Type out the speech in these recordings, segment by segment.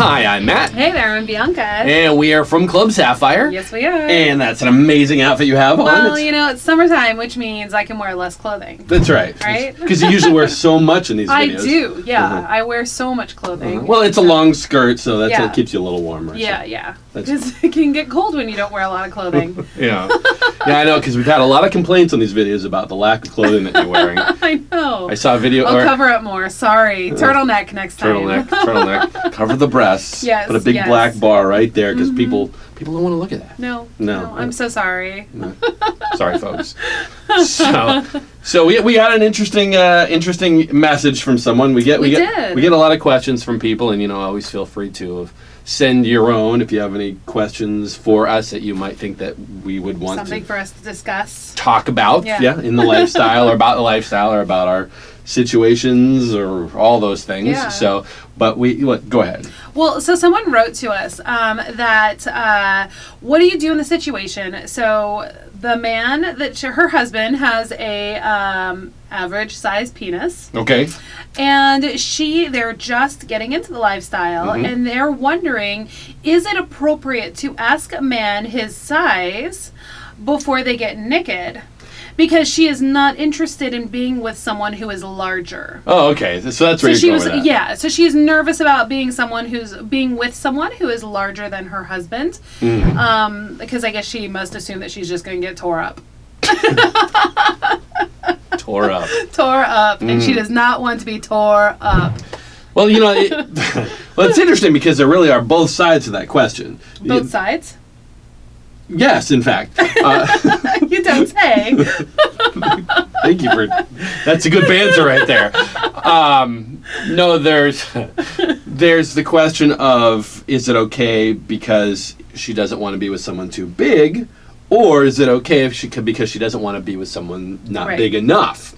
Hi, I'm Matt. Hey there, I'm Bianca. And we are from Club Sapphire. Yes, we are. And that's an amazing outfit you have on. Well, it's summertime, which means I can wear less clothing. That's right. Right? Because you usually wear so much in these videos. I do, yeah. I wear so much clothing. Well, it's a long skirt, so that keeps you a little warmer. Yeah, so. yeah. Because it can get cold when you don't wear a lot of clothing. Yeah. Yeah, I know, because we've had a lot of complaints on these videos about the lack of clothing that you're wearing. I know. I saw a video. I'll cover up more. Sorry. Turtleneck next time. Turtleneck. Cover the breasts. Yes. Put a big black bar right there, because people don't want to look at that. No. I'm so sorry. No. Sorry, folks. So we got an interesting message from someone. We get a lot of questions from people, and always feel free to send your own if you have any questions for us that you might think that we would want something for us to discuss, talk about, in the lifestyle or about the lifestyle or about our situations or all those things. Yeah. So, but go ahead. Well, so someone wrote to us that what do you do in the situation? So the man her husband has a average size penis. Okay. And they're just getting into the lifestyle, and they're wondering, is it appropriate to ask a man his size before they get naked? Because she is not interested in being with someone who is larger. Oh, okay. So that's where you're going with that. Yeah. So she's nervous about being with someone who is larger than her husband. Because I guess she must assume that she's just going to get tore up. Tore up. And she does not want to be tore up. Well, it's interesting because there really are both sides to that question. Both sides? Yes, in fact. You don't say. Thank you that's a good banter right there. No, there's the question of, is it okay because she doesn't want to be with someone too big, or is it okay because she doesn't want to be with someone not big enough?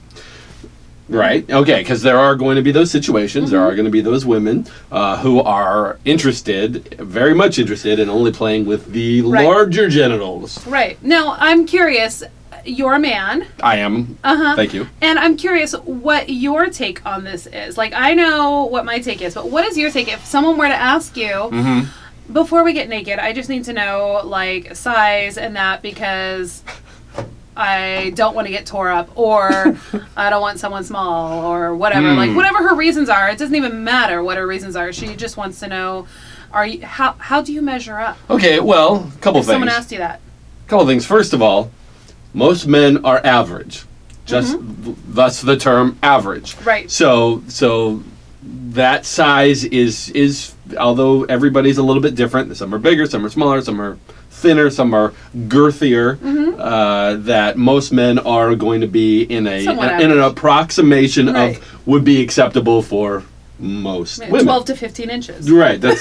Right. Okay. Because there are going to be those situations. There are going to be those women who are very much interested in only playing with the larger genitals. Right. Now, I'm curious. You're a man. I am. Thank you. And I'm curious what your take on this is. Like, I know what my take is, but what is your take? If someone were to ask you, before we get naked, I just need to know, like, size and that, because I don't want to get tore up, or I don't want someone small, or whatever. Like, whatever her reasons are, it doesn't even matter what her reasons are. She just wants to know, how do you measure up? Okay, well, a couple things. Someone asked you that. Couple things. First of all, most men are average. Just thus the term average. Right. So that size is although everybody's a little bit different. Some are bigger, some are smaller, some are thinner, some are girthier. That most men are going to be in an approximation of would be acceptable for most women. 12 to 15 inches. Right. That's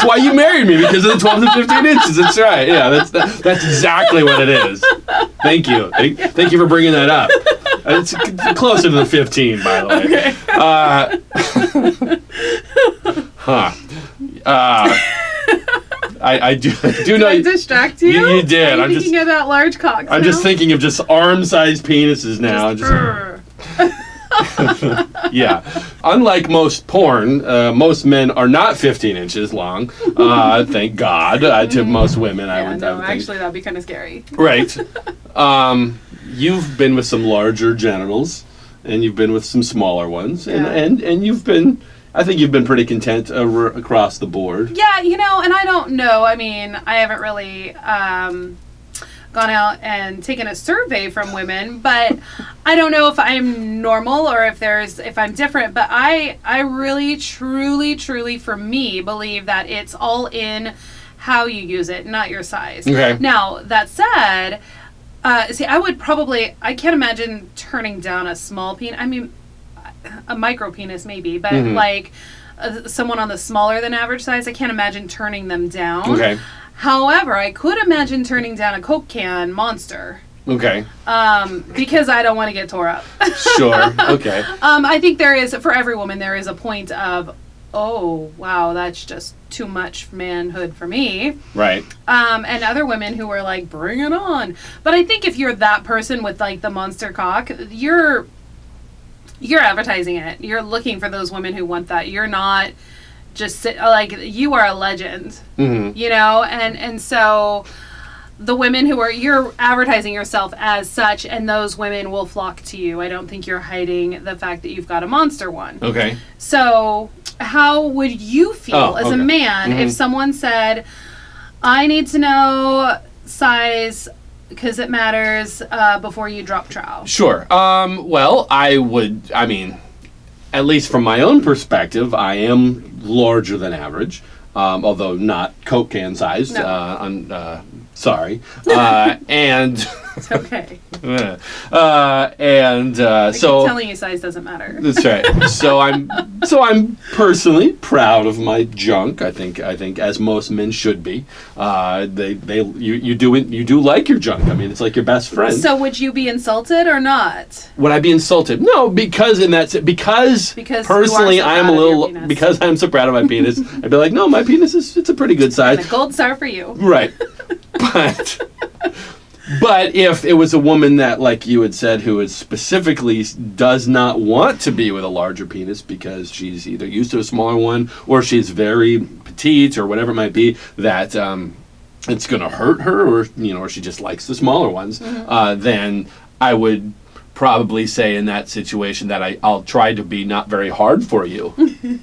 why you married me, because of the 12 to 15 inches. That's right. Yeah, that's exactly what it is. Thank you. Thank you for bringing that up. It's closer to the 15, by the way. Okay. I do know. Did I distract you? You did. I'm thinking about large cocks. I'm just thinking of just arm-sized penises now. Yeah. Unlike most porn, most men are not 15 inches long. Thank God. To most women, I would think. Actually, that'd be kind of scary. Right. You've been with some larger genitals, and you've been with some smaller ones, and you've been. I think you've been pretty content across the board. Yeah, and I don't know. I mean, I haven't really gone out and taken a survey from women, but I don't know if I'm normal or if I'm different. But I really, truly, for me, believe that it's all in how you use it, not your size. Okay. Now, that said, I can't imagine turning down a small penis. I mean, a micro penis maybe, but like someone on the smaller than average size, I can't imagine turning them down. Okay. However, I could imagine turning down a Coke can monster. Okay. Because I don't want to get tore up. Sure. Okay. I think for every woman, there is a point of, oh, wow, that's just too much manhood for me. Right. And other women who are like, bring it on. But I think if you're that person with like the monster cock, you're advertising it. You're looking for those women who want that. You're not just sit, like, you are a legend, you know, and so the women you're advertising yourself as such, and those women will flock to you. I don't think you're hiding the fact that you've got a monster one. Okay. So how would you feel as a man if someone said, I need to know size because it matters before you drop trow? Sure. Well, I mean, at least from my own perspective, I am larger than average, although not Coke can sized. No. Sorry. And it's okay. So telling you size doesn't matter. That's right. So I'm personally proud of my junk. I think as most men should be. You do like your junk. I mean, it's like your best friend. So would you be insulted or not? Would I be insulted? No, because personally because I'm so proud of my penis. I'd be like, no, my penis it's a pretty good size. And a gold star for you. Right. But if it was a woman that, like you had said, who is specifically does not want to be with a larger penis because she's either used to a smaller one or she's very petite or whatever it might be, that it's going to hurt her, or or she just likes the smaller ones, then I would probably say in that situation that I'll try to be not very hard for you. Is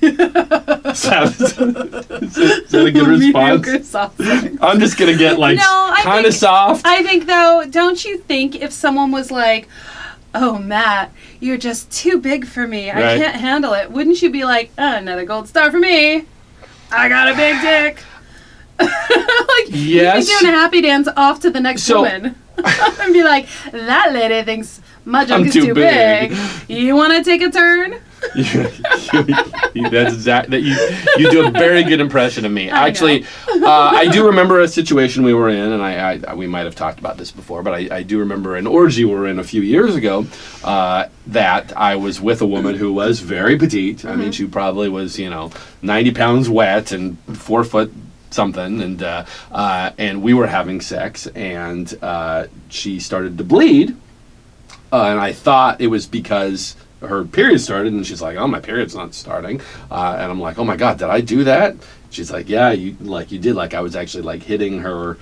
that a good response? I'm just going to get kind of soft. I think though, don't you think if someone was like, oh, Matt, you're just too big for me. Right. I can't handle it. Wouldn't you be like, another gold star for me. I got a big dick. Yes. You'd be doing a happy dance off to the next woman. And be like, that lady thinks my junk is too big. You want to take a turn? That's exactly. You do a very good impression of me. Actually, I do remember a situation we were in, and we might have talked about this before, but I do remember an orgy we were in a few years ago that I was with a woman who was very petite. I mean, she probably was 90 pounds wet and 4 foot something, and we were having sex, and she started to bleed, and I thought it was because her period started, and she's like, oh, my period's not starting, and I'm like, oh my god, did I do that? She's like, yeah, you did. Like, I was actually hitting her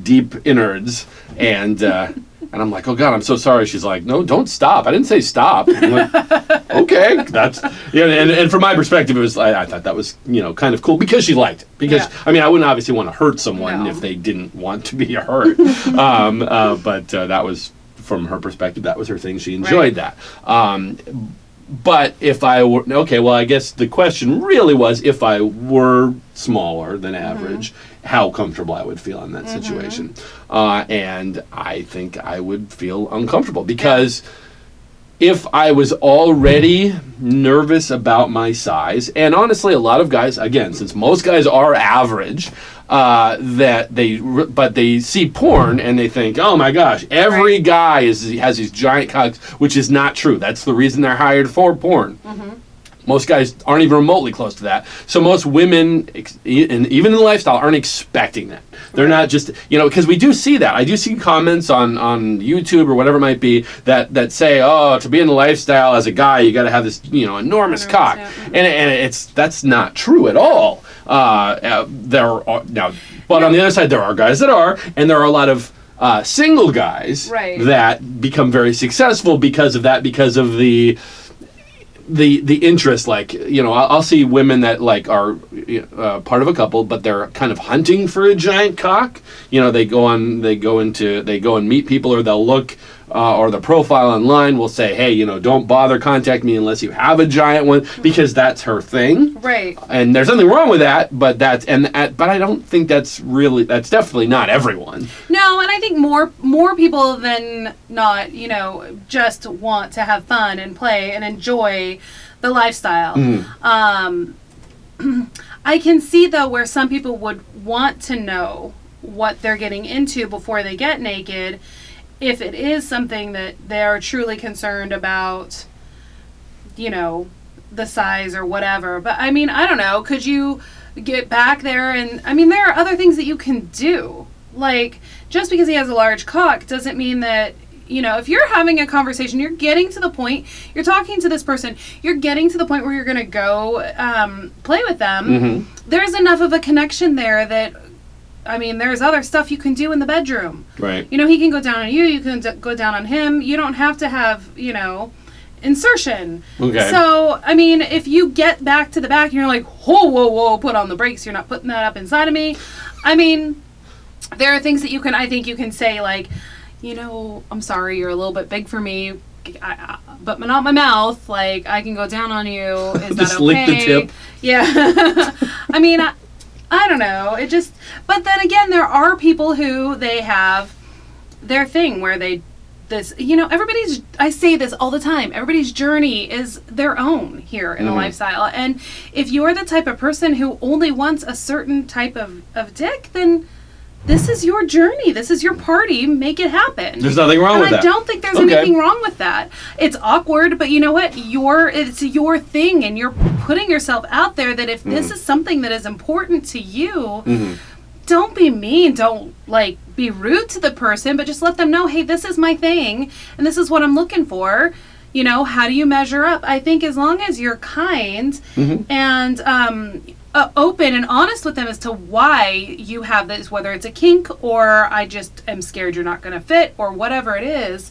deep innards, and I'm like, oh god, I'm so sorry. She's like, no, don't stop. I didn't say stop. I'm like, okay, that's and from my perspective, it was I thought that was kind of cool because she liked it. Because I mean, I wouldn't obviously want to hurt someone if they didn't want to be hurt. But that was, from her perspective, that was her thing. She enjoyed that. But if I were I guess the question really was, if I were smaller than average, how comfortable I would feel in that situation. And I think I would feel uncomfortable because if I was already nervous about my size, and honestly, a lot of guys, again, since most guys are average, but they see porn and they think, oh my gosh, every guy has these giant cocks, which is not true. That's the reason they're hired for porn. Most guys aren't even remotely close to that. So most women, and even in the lifestyle, aren't expecting that. They're not just, because we do see that. I do see comments on YouTube or whatever it might be that say, oh, to be in the lifestyle as a guy, you got to have this, enormous cock. And that's not true at all. But on the other side, there are guys that are, and there are a lot of single guys that become very successful because of that, because of the interest. I'll see women that are part of a couple, but they're kind of hunting for a giant cock. They go and meet people, or they'll look, or the profile online will say, hey, don't bother contact me unless you have a giant one, because that's her thing. Right. And there's nothing wrong with that, but but I don't think that's definitely not everyone. No, and I think more people than not, just want to have fun and play and enjoy the lifestyle. I can see, though, where some people would want to know what they're getting into before they get naked, if it is something that they are truly concerned about, the size or whatever. But I mean, I don't know, could you get back there? And I mean, there are other things that you can do. Like, just because he has a large cock doesn't mean that if you're having a conversation, you're getting to the point, you're talking to this person, you're getting to the point where you're going to go play with them, there's enough of a connection there that, there's other stuff you can do in the bedroom. Right. He can go down on you, you can go down on him. You don't have to have, insertion. Okay. So, if you get back to the back and you're like, whoa, put on the brakes, you're not putting that up inside of me. There are things that I think you can say, like, I'm sorry, you're a little bit big for me, but not my mouth. Like, I can go down on you. Is that okay? Lick the tip. Yeah. I don't know. But then again, there are people who they have their thing where everybody's, I say this all the time, everybody's journey is their own here in the lifestyle. And if you're the type of person who only wants a certain type of dick, then this is your journey. This is your party. Make it happen. There's nothing wrong with that. I don't think there's anything wrong with that. It's awkward, but you know what? It's your thing, and you're putting yourself out there that if this is something that is important to you, don't be mean. Don't, be rude to the person, but just let them know, hey, this is my thing, and this is what I'm looking for. How do you measure up? I think as long as you're kind and open and honest with them as to why you have this, whether it's a kink or I just am scared you're not going to fit or whatever it is,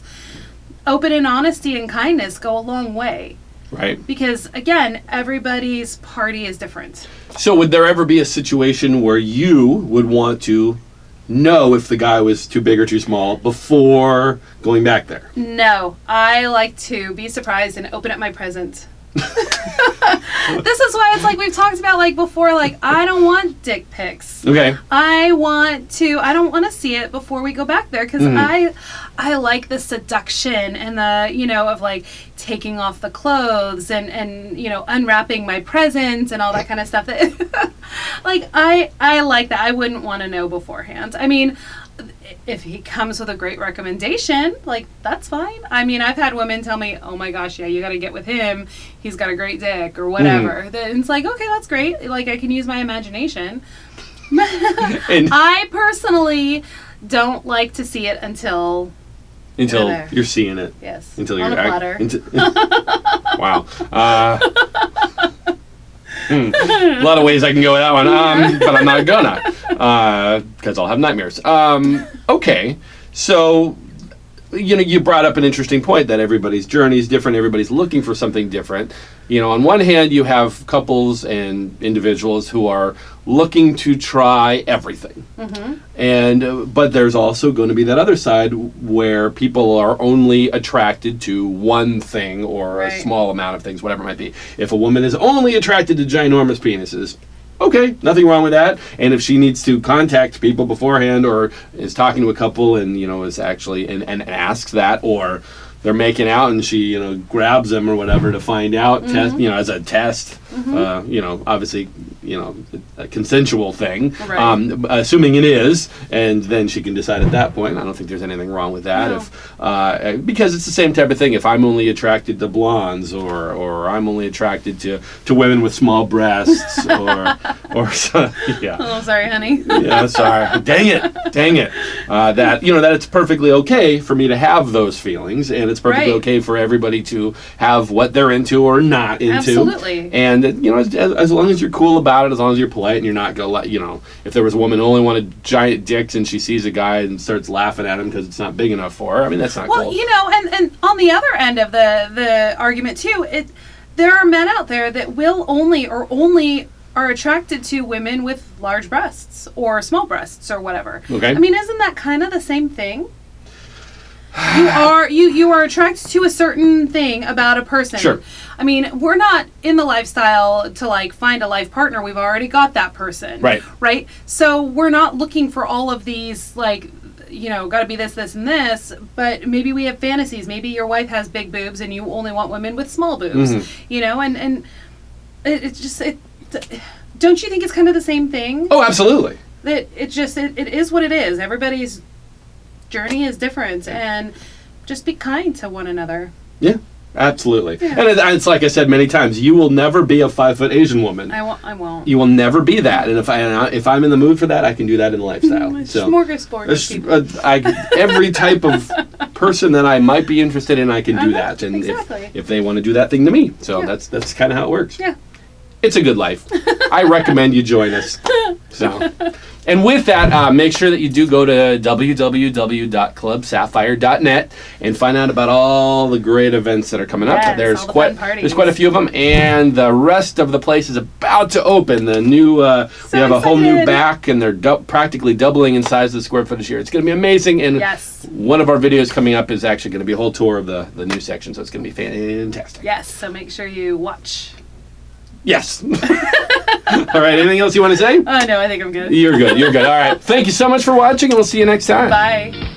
open and honesty and kindness go a long way. Right. Because, again, everybody's party is different. So would there ever be a situation where you would want to know if the guy was too big or too small before going back there? No. I like to be surprised and open up my present. This is why it's like we've talked about before, I don't want dick pics. Okay. I don't want to see it before we go back there because I like the seduction and the, of taking off the clothes and unwrapping my presents and all that kind of stuff. That I like that. I wouldn't want to know beforehand. If he comes with a great recommendation, that's fine. I've had women tell me, oh my gosh, yeah, you got to get with him. He's got a great dick or whatever. Then it's okay, that's great. I can use my imagination. I personally don't like to see it until you're seeing it. Yes. Until on you're a platter. Wow. A lot of ways I can go with that one, but I'm not gonna, because I'll have nightmares. Okay, so you brought up an interesting point that everybody's journey is different. Everybody's looking for something different. On one hand, you have couples and individuals who are looking to try everything, but there's also going to be that other side where people are only attracted to one thing or a small amount of things, whatever it might be. If a woman is only attracted to ginormous penises, okay, nothing wrong with that. And if she needs to contact people beforehand or is talking to a couple and, is actually, and asks that, or they're making out and she, grabs them or whatever to find out, test, as a test, obviously, a consensual thing, assuming it is, and then she can decide at that point. I don't think there's anything wrong with that. No. Because it's the same type of thing. If I'm only attracted to blondes or I'm only attracted to women with small breasts or yeah. Oh, sorry, honey. Yeah, sorry. Dang it. That it's perfectly okay for me to have those feelings, and it's perfectly okay for everybody to have what they're into or not into. Absolutely. And as long as you're cool about it, as long as you're polite and you're not gonna let if there was a woman who only wanted giant dicks and she sees a guy and starts laughing at him because it's not big enough for her, that's not cool. Well, and on the other end of the argument too, there are men out there that will only are attracted to women with large breasts or small breasts or whatever. Okay. Isn't that kind of the same thing? You are attracted to a certain thing about a person. Sure. We're not in the lifestyle to find a life partner. We've already got that person. Right. Right? So we're not looking for all of these got to be this, and this, but maybe we have fantasies. Maybe your wife has big boobs and you only want women with small boobs. And it's just don't you think it's kind of the same thing? Oh, absolutely. That it is what it is. Everybody's journey is different, and just be kind to one another. Yeah, absolutely. Yeah. And it's like I said many times, you will never be a 5-foot Asian woman. I won't. You will never be that. And if I'm in the mood for that, I can do that in the lifestyle. Smorgasbord of people. Every type of person that I might be interested in, I can do that. And exactly. if they want to do that thing to me. So that's kind of how it works. Yeah. It's a good life. I recommend you join us. So, and with that, make sure that you do go to www.clubsapphire.net and find out about all the great events that are coming up. Yes, There's all the quite fun parties. there's quite a few of them, and the rest of the place is about to open. The new we have a whole new excited. back, and they're practically doubling in size of the square footage here. It's going to be amazing. And one of our videos coming up is actually going to be a whole tour of the new section, so it's going to be fantastic. Yes, so make sure you watch. Yes. All right, anything else you want to say? Oh, no, I think I'm good. You're good. All right. Thank you so much for watching, and we'll see you next time. Bye.